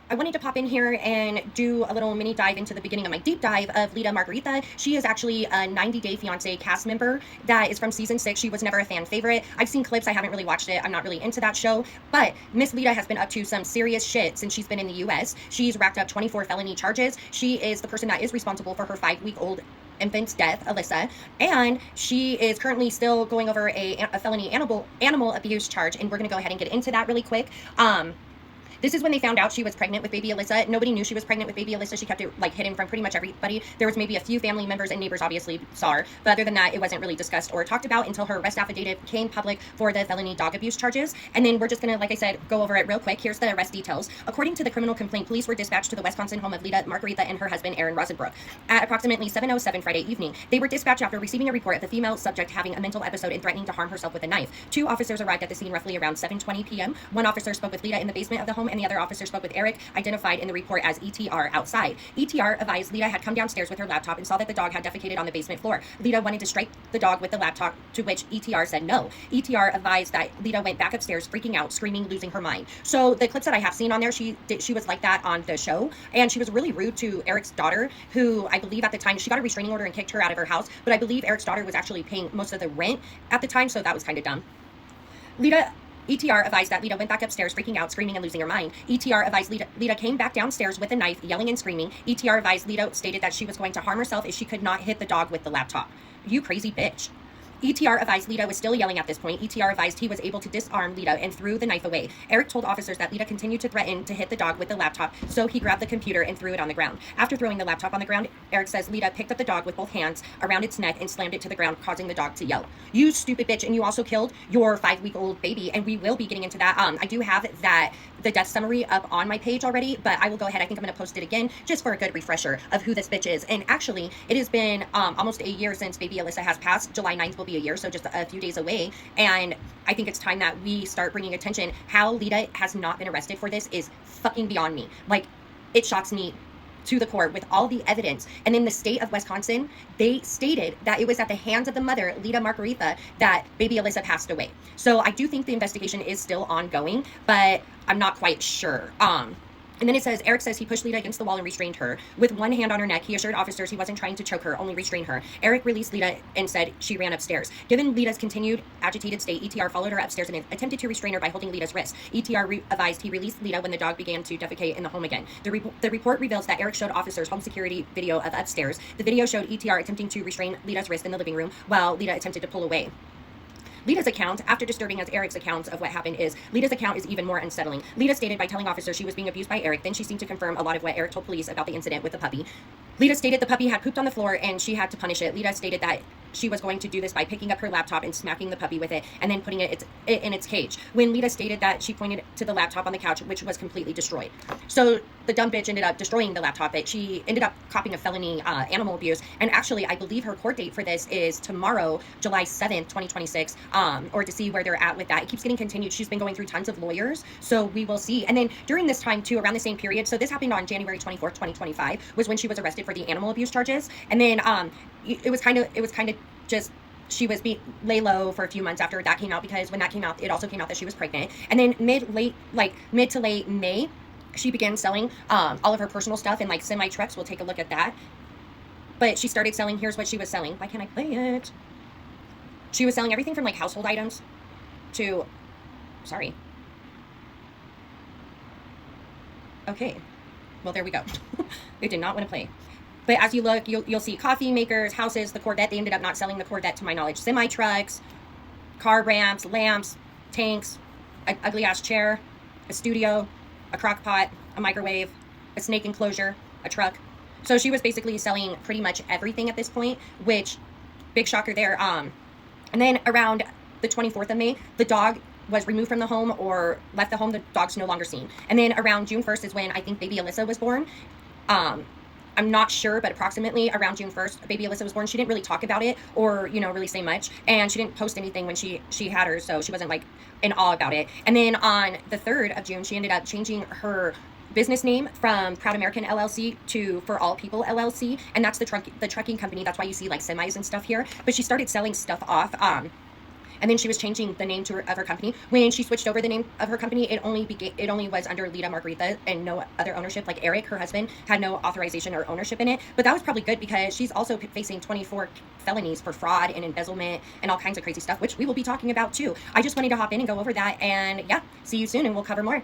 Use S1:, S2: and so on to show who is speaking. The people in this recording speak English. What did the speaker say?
S1: I wanted to pop in here and do a little mini dive into the beginning of my deep dive of Leida Margaretha. She is actually a 90-Day Fiance cast member that is from season 6. She was never a fan favorite. I've seen clips. I haven't really watched it. I'm not really into that show. But Miss Leida has been up to some serious shit since she's been in the U.S. She's racked up 24 felony charges. She is the person that is responsible for her 5-week-old infant's death, Alyssa, and she is currently still going over a felony animal abuse charge, and we're going to go ahead and get into that really quick. This is when they found out she was pregnant with baby Alyssa. Nobody knew she was pregnant with baby Alyssa. She kept it like hidden from pretty much everybody. There was maybe a few family members and neighbors obviously saw her, but other than that, it wasn't really discussed or talked about until her arrest affidavit became public for the felony dog abuse charges. And then we're just gonna, like I said, go over it real quick. Here's the arrest details. According to the criminal complaint, police were dispatched to the Wisconsin home of Leida Margaretha and her husband Aaron Rosenbrook at approximately 7:07 Friday evening. They were dispatched after receiving a report of the female subject having a mental episode and threatening to harm herself with a knife. 2 officers arrived at the scene roughly around 7:20 p.m. One officer spoke with Leida in the basement of the home, and the other officer spoke with Eric, identified in the report as ETR, outside. ETR advised Leida had come downstairs with her laptop and saw that the dog had defecated on the basement floor. Leida wanted to strike the dog with the laptop, to which ETR said no. ETR advised that Leida went back upstairs, freaking out, screaming, losing her mind. So the clips that I have seen on there, she was like that on the show, and she was really rude to Eric's daughter, who I believe at the time, she got a restraining order and kicked her out of her house, but I believe Eric's daughter was actually paying most of the rent at the time, so that was kind of dumb. ETR advised that Leida went back upstairs, freaking out, screaming, and losing her mind. ETR advised Leida came back downstairs with a knife, yelling and screaming. ETR advised Leida stated that she was going to harm herself if she could not hit the dog with the laptop. You crazy bitch. ETR advised Leida was still yelling at this point. ETR advised he was able to disarm Leida and threw the knife away. Eric told officers that Leida continued to threaten to hit the dog with the laptop, so he grabbed the computer and threw it on the ground. After throwing the laptop on the ground, Eric says Leida picked up the dog with both hands around its neck and slammed it to the ground, causing the dog to yell. You stupid bitch, and you also killed your 5-week-old baby, and we will be getting into that. I do have the death summary up on my page already, but I will go ahead. I think I'm going to post it again just for a good refresher of who this bitch is. And actually, it has been almost a year since baby Alyssa has passed. July 9th will be a year, so just a few days away. And I think it's time that we start bringing attention. How Leida has not been arrested for this is fucking beyond me. Like, it shocks me to the core with all the evidence. And in the state of Wisconsin, they stated that it was at the hands of the mother, Leida Margaretha, that baby Alyssa passed away. So I do think the investigation is still ongoing, but I'm not quite sure. And then it says, Eric says he pushed Leida against the wall and restrained her. With one hand on her neck, he assured officers he wasn't trying to choke her, only restrain her. Eric released Leida and said she ran upstairs. Given Leida's continued agitated state, ETR followed her upstairs and attempted to restrain her by holding Leida's wrist. ETR advised he released Leida when the dog began to defecate in the home again. The report reveals that Eric showed officers home security video of upstairs. The video showed ETR attempting to restrain Leida's wrist in the living room while Leida attempted to pull away. Leida's account, after disturbing as Eric's account of what happened, is Leida's account is even more unsettling. Leida stated by telling officers she was being abused by Eric, then she seemed to confirm a lot of what Eric told police about the incident with the puppy. Leida stated the puppy had pooped on the floor and she had to punish it. Leida stated that she was going to do this by picking up her laptop and smacking the puppy with it and then putting it in its cage. When Leida stated that she pointed to the laptop on the couch, which was completely destroyed. So the dumb bitch ended up destroying the laptop. She ended up copying a felony animal abuse. And actually, I believe her court date for this is tomorrow, July 7th, 2026, or to see where they're at with that. It keeps getting continued. She's been going through tons of lawyers, so we will see. And then during this time, too, around the same period, so this happened on January 24th, 2025, was when she was arrested for the animal abuse charges. And then it was kind of just she was lay low for a few months after that came out, because when that came out, it also came out that she was pregnant. And then mid to late May, she began selling all of her personal stuff in like semi trucks. We'll take a look at that. But she started selling, here's what she was selling. Why can't I play it? She was selling everything from like household items to, sorry. Okay, well, there we go. It did not want to play. But as you look, you'll see coffee makers, houses, the Corvette. They ended up not selling the Corvette, to my knowledge. Semi-trucks, car ramps, lamps, tanks, an ugly-ass chair, a studio, a crock pot, a microwave, a snake enclosure, a truck. So she was basically selling pretty much everything at this point, which, big shocker there. And then around the 24th of May, the dog was removed from the home or left the home. The dog's no longer seen. And then around June 1st is when I think baby Alyssa was born. I'm not sure, but approximately around June 1st, baby Alyssa was born. She didn't really talk about it or, really say much. And she didn't post anything when she had her, so she wasn't like in awe about it. And then on the 3rd of June, she ended up changing her business name from Proud American LLC to For All People LLC. And that's the trucking company. That's why you see like semis and stuff here. But she started selling stuff off. And and then she was changing the name of her company. When she switched over the name of her company, it only was under Leida Margaretha and no other ownership. Like Eric, her husband, had no authorization or ownership in it. But that was probably good because she's also facing 24 felonies for fraud and embezzlement and all kinds of crazy stuff, which we will be talking about too. I just wanted to hop in and go over that, and yeah, see you soon and we'll cover more.